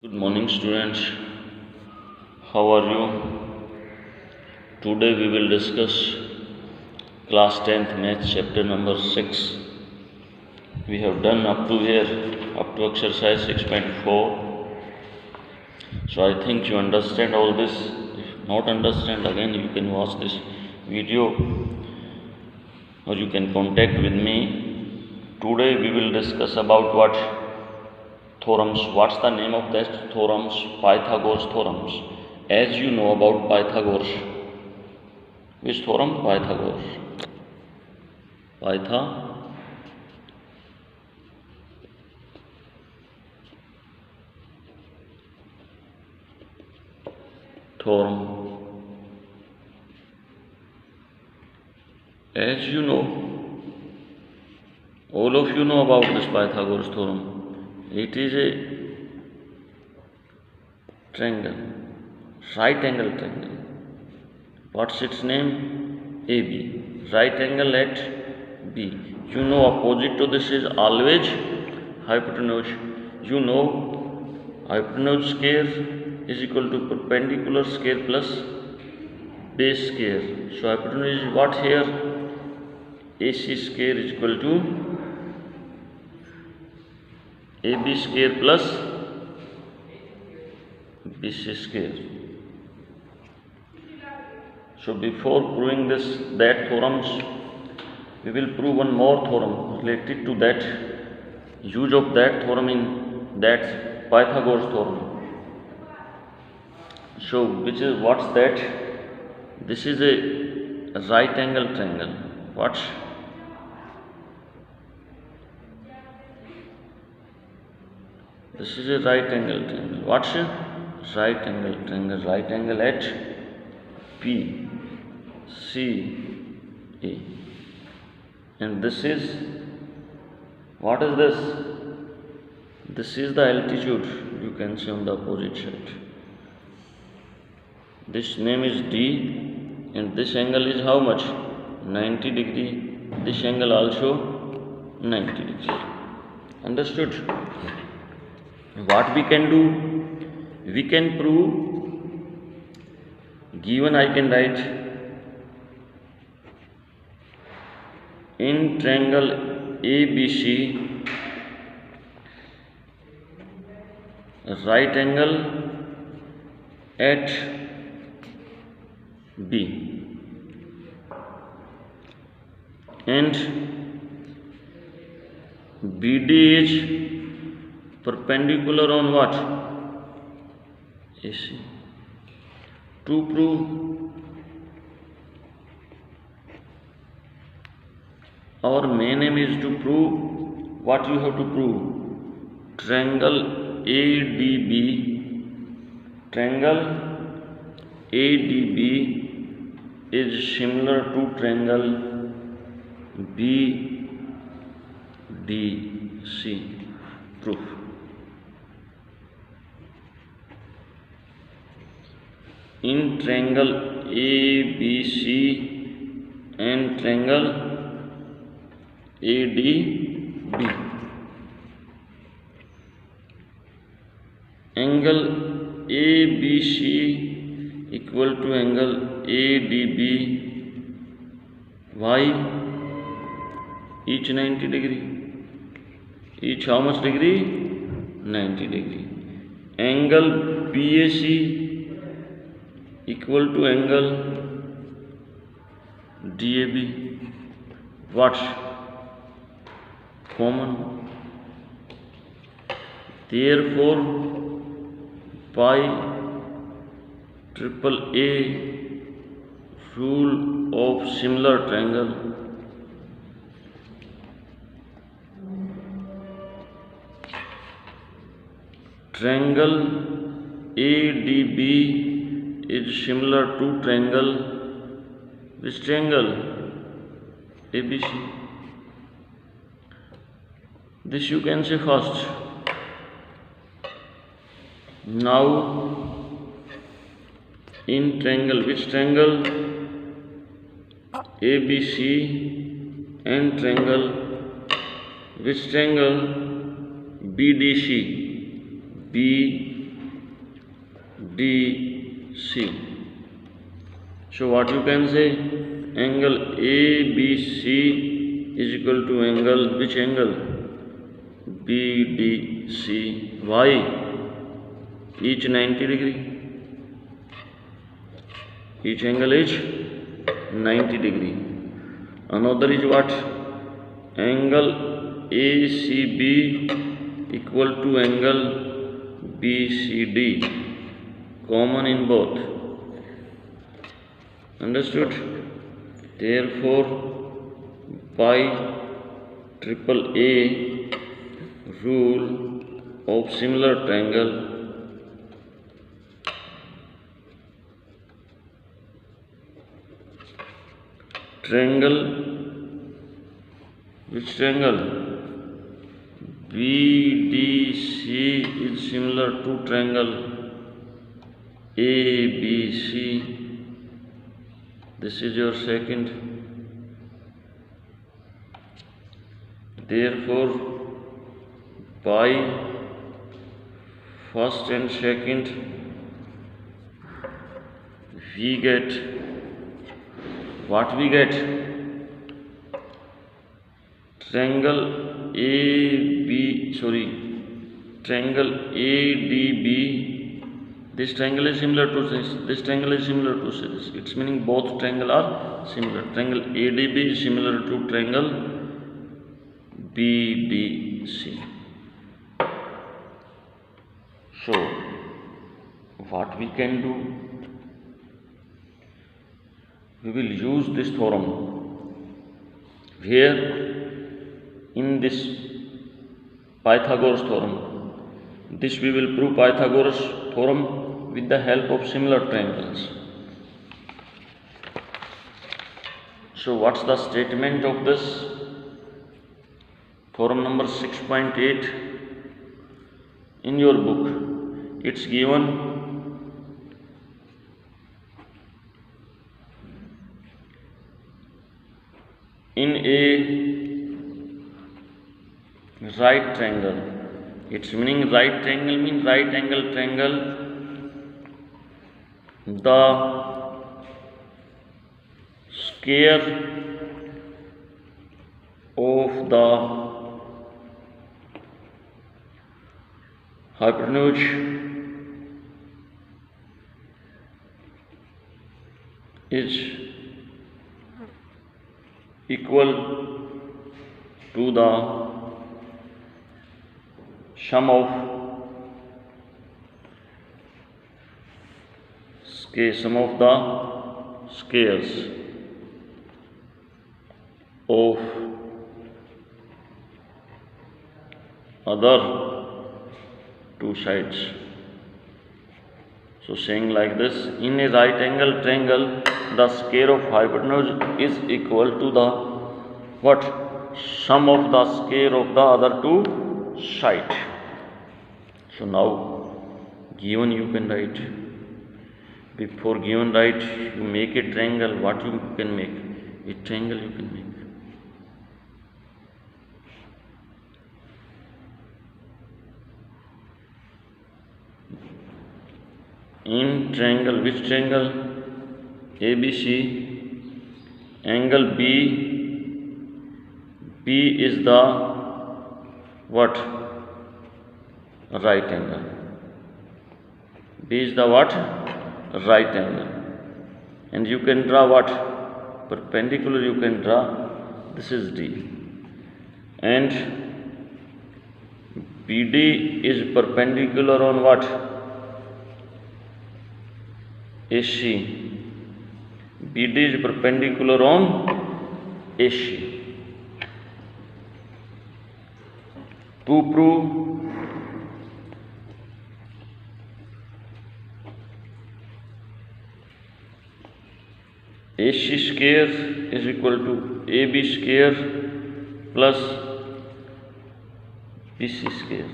Good morning, students. How are you? Today we will discuss class 10th math chapter number 6. We have done up to here, up to exercise 6.4. So I think you understand all this. If not understand, again you can watch this video or you can contact with me. Today we will discuss about what theorems. What's the name of that theorems? Pythagoras theorems. As you know about Pythagoras, which theorem? Pythagoras. Theorem. As you know, all of you know about this Pythagoras theorem. It is a triangle, right angle triangle. What's its name? AB. Right angle at B. You know opposite to this is always hypotenuse. You know hypotenuse square is equal to perpendicular square plus base square. So hypotenuse is what here? AC square is equal to AB square plus BC square. So before proving that theorems, we will prove one more theorem related to that, use of that theorem in that Pythagoras theorem. So what's that? This is a right angle triangle. What's this is a right angle triangle. What's a right angle triangle? Right angle at P, C, A. And this is, what is this? This is the altitude, you can see on the opposite side. This name is D, and this angle is how much? 90 degree. This angle also 90 degrees. Understood? What we can do? We can prove, given I can write in triangle ABC, right angle at B, and BD is perpendicular on what? AC. To prove, our main aim is to prove what you have to prove. Triangle ADB is similar to triangle BDC. Proof. In triangle ABC and triangle ADB, angle ABC equal to angle ADB. Why? Each 90 degree. Each how much degree? 90 degree. Angle BAC equal to angle DAB. What's common? Therefore, pi triple A rule of similar triangle ADB is similar to triangle, which triangle? ABC. This you can say first. Now in triangle, which triangle? ABC and triangle, which triangle? BDC. B DC. So what you can say? Angle ABC is equal to angle, which angle? BDC. Why? Each 90 degree. Each angle is 90 degree. Another is what? Angle ACB equal to angle BCD. Common in both. Understood? Therefore, by AAA rule of similar triangle, which triangle? BDC is similar to triangle ABC. This is your second. Therefore, by first and second, we get what we get? Triangle ADB. This triangle is similar to this. This triangle is similar to this. It's meaning both triangles are similar. Triangle ADB is similar to triangle BDC. So, what we can do? We will use this theorem where in this Pythagoras theorem. This we will prove Pythagoras theorem with the help of similar triangles. So what's the statement of this? Theorem number 6.8 in your book. It's given in a right triangle. It's meaning right triangle means right angle triangle. The square of the hypotenuse is equal to the sum of the squares of other two sides. So saying like this, in a right angle triangle, the square of hypotenuse is equal to the what? Sum of the square of the other two sides. So now given you can write. Before given right, you make a triangle. What you can make? A triangle you can make. In triangle, which triangle? ABC. Angle B is the what? Right angle. B is the what? Right angle. And you can draw what? Perpendicular you can draw. This is D. And BD is perpendicular on what? AC. BD is perpendicular on AC. To prove AC square is equal to AB square plus BC square.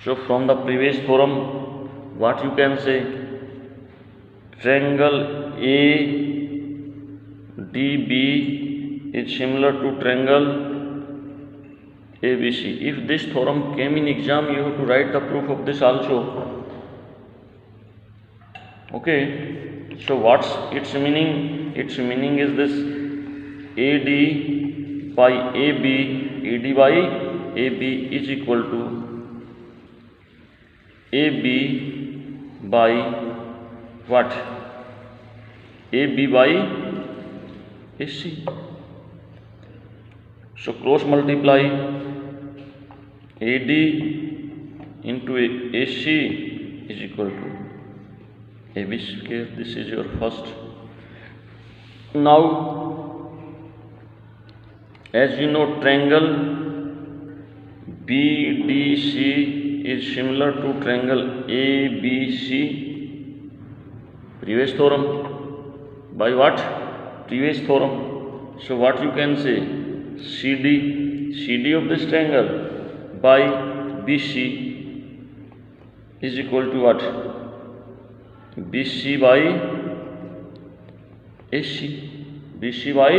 So from the previous theorem, what you can say? Triangle ADB is similar to triangle ABC. If this theorem came in exam, you have to write the proof of this also. Okay, so what's its meaning? Its meaning is this: AD by AB, AD by AB is equal to AB by what? AB by AC. So cross multiply AD into AC is equal to AB square. This is your first. Now, as you know, triangle BDC is similar to triangle ABC. Previous theorem. By what? Previous theorem. So what you can say? CD of this triangle by BC is equal to what? BC by AC. BC by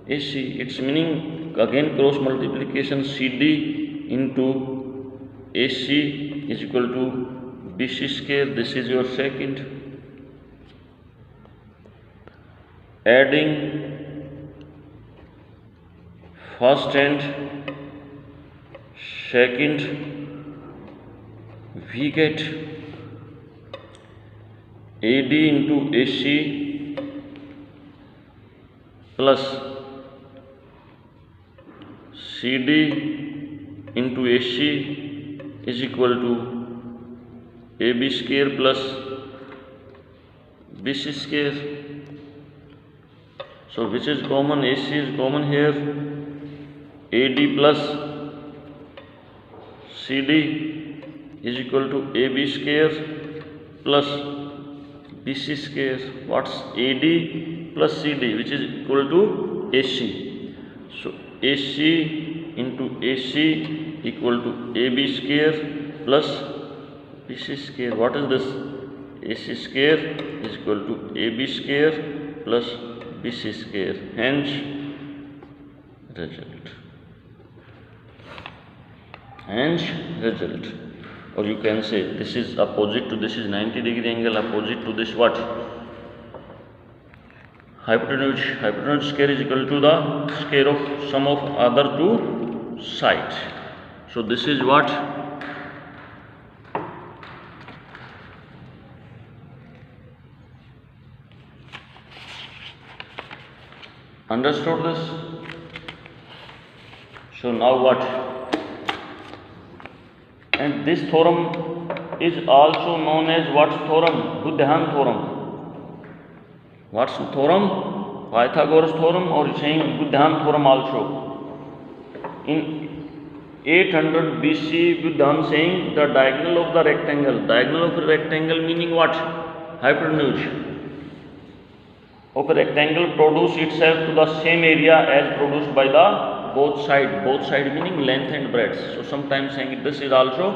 AC. Its meaning again cross multiplication CD into AC is equal to BC square. This is your second. Adding first and second, we get AD into AC plus CD into AC is equal to AB square plus BC square. So which is common? AC is common here. AD plus CD is equal to AB square plus BC square. What's AD plus CD, which is equal to AC? So AC into AC equal to AB square plus BC square. What is this? AC square is equal to AB square plus BC square. Hence result. Hence result. Or you can say this is opposite to this is 90-degree angle, opposite to this what? Hypotenuse. Hypotenuse square is equal to the square of sum of other two sides. So this is what? Understood this? So now what? And this theorem is also known as what theorem? Buddhayan theorem. What's theorem? Pythagoras theorem, or saying Buddhayan theorem also. In 800 BC, Buddhayan saying the diagonal of the rectangle. Diagonal of a rectangle meaning what? Hypotenuse of a rectangle produce itself to the same area as produced by the both side meaning length and breadth. So sometimes saying this is also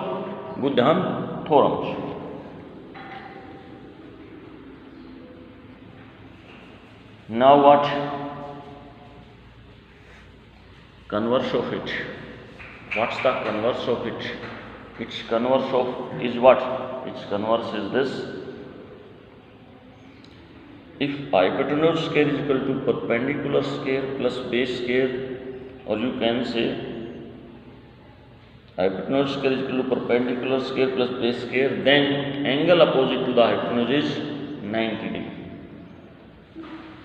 Buddhayan theorem. Now what? Converse of it. What's the converse of it? Its converse of is what? Its converse is this. If hypotenuse square is equal to perpendicular square plus base square, or you can say hypotenuse square is equal to perpendicular square plus base square, then angle opposite to the hypotenuse is 90 degree.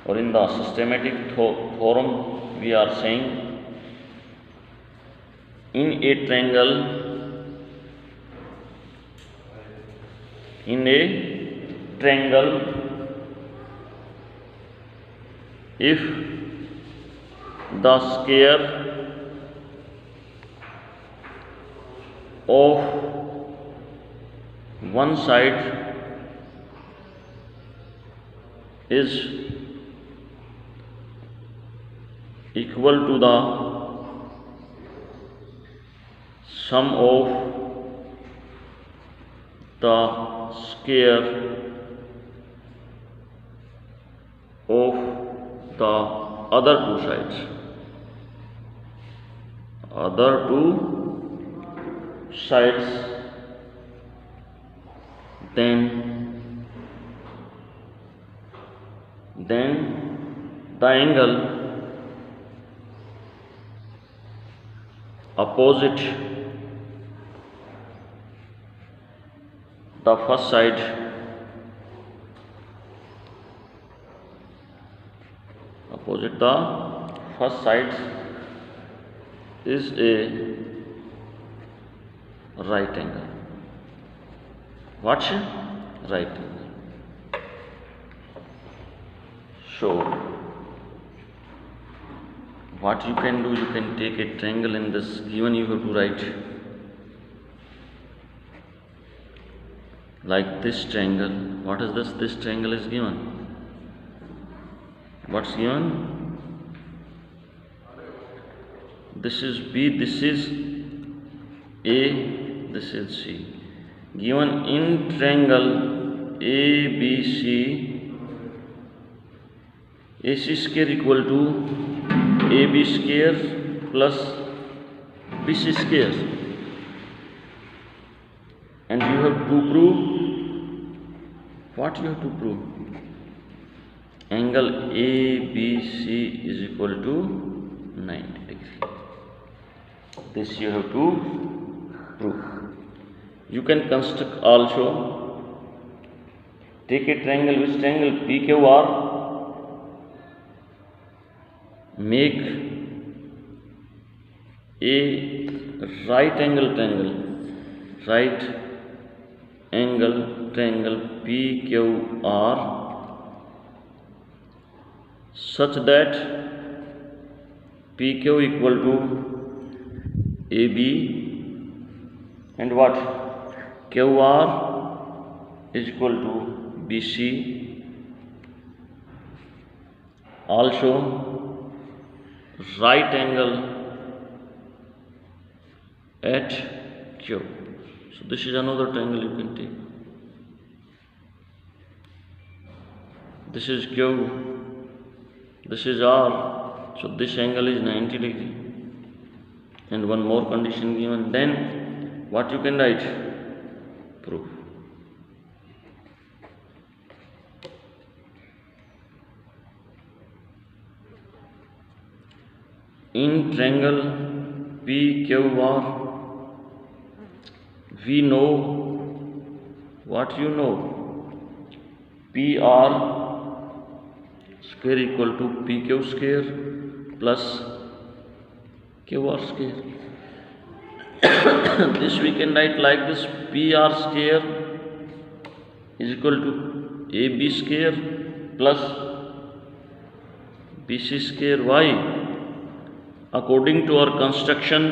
Or in the systematic theorem we are saying, in a triangle, if the square of one side is equal to the sum of the square of the other two sides. other two sides, then the angle opposite the first side is a right angle. What's right angle? So what you can do, you can take a triangle in this given, you have to write like this triangle. What is this? This triangle is given. What's given? This is B, this is A, this is C. Given in triangle ABC, AC square equal to AB square plus BC square, and you have to prove what you have to prove. Angle ABC is equal to 90 degree. This you have to prove. You can construct also. Take a triangle. Which triangle? PQR. Make a right angle triangle. Right angle triangle PQR such that PQ equal to AB and what? QR is equal to BC. Also right angle at Q. So this is another triangle you can take. This is Q, this is R. So this angle is 90 degree. And one more condition given. Then what you can write? Proof. In triangle PQR, we know what you know. PR square equal to PQ square plus QR square. This we can write like this: PR square is equal to AB square plus BC square. Why? According to our construction,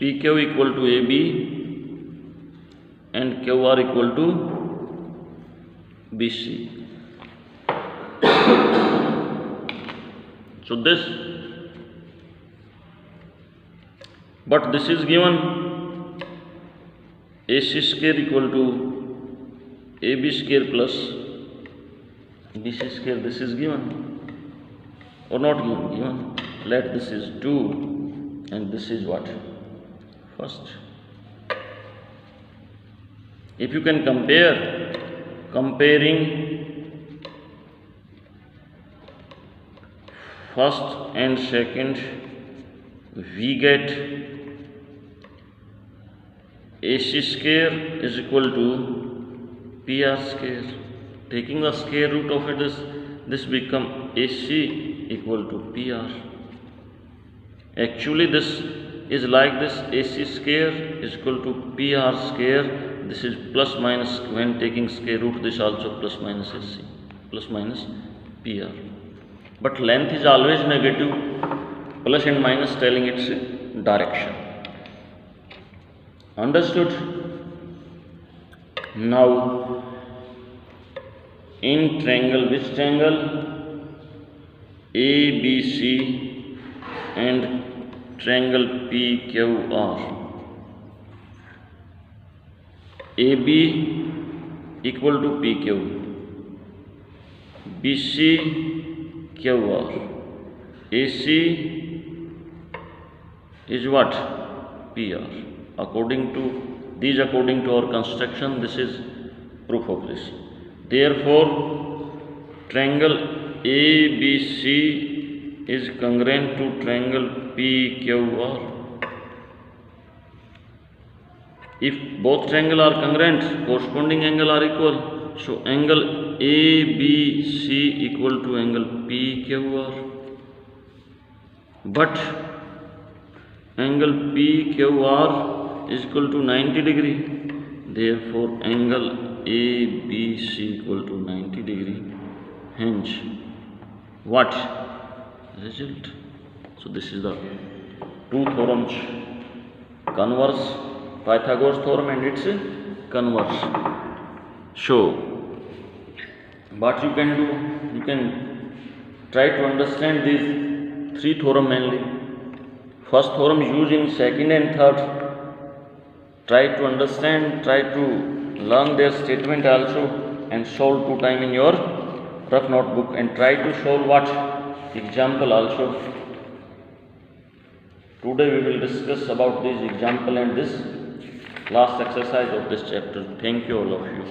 PQ equal to AB and QR equal to BC. So this, but this is given AC square equal to AB square plus BC square. This is given or not given? Given. Let this is 2 and this is what? First. If you can comparing first and second, we get AC square is equal to PR square. Taking the square root of it, this become AC equal to PR. Actually this is like this: AC square is equal to PR square. This is plus minus, when taking square root, this also plus minus AC, plus minus PR. But length is always negative. Plus and minus telling its direction. Understood? Now in triangle, which triangle? ABC and triangle PQR. AB equal to PQ, BC QR, AC is what? PR. According to our construction, this is proof of this. Therefore, triangle ABC is congruent to triangle PQR. If both triangles are congruent, corresponding angle are equal. So angle ABC equal to angle PQR. But angle PQR is equal to 90 degree. Therefore, angle ABC equal to 90 degree. Hence, what? Result. So this is the two theorems, converse, Pythagoras theorem and its converse. So, what you can do? You can try to understand these three theorems mainly. First theorem used in second and third. Try to understand, try to learn their statement also and solve 2 times in your rough notebook, and try to solve what? Example also. Today we will discuss about this example and this last exercise of this chapter. Thank you all of you.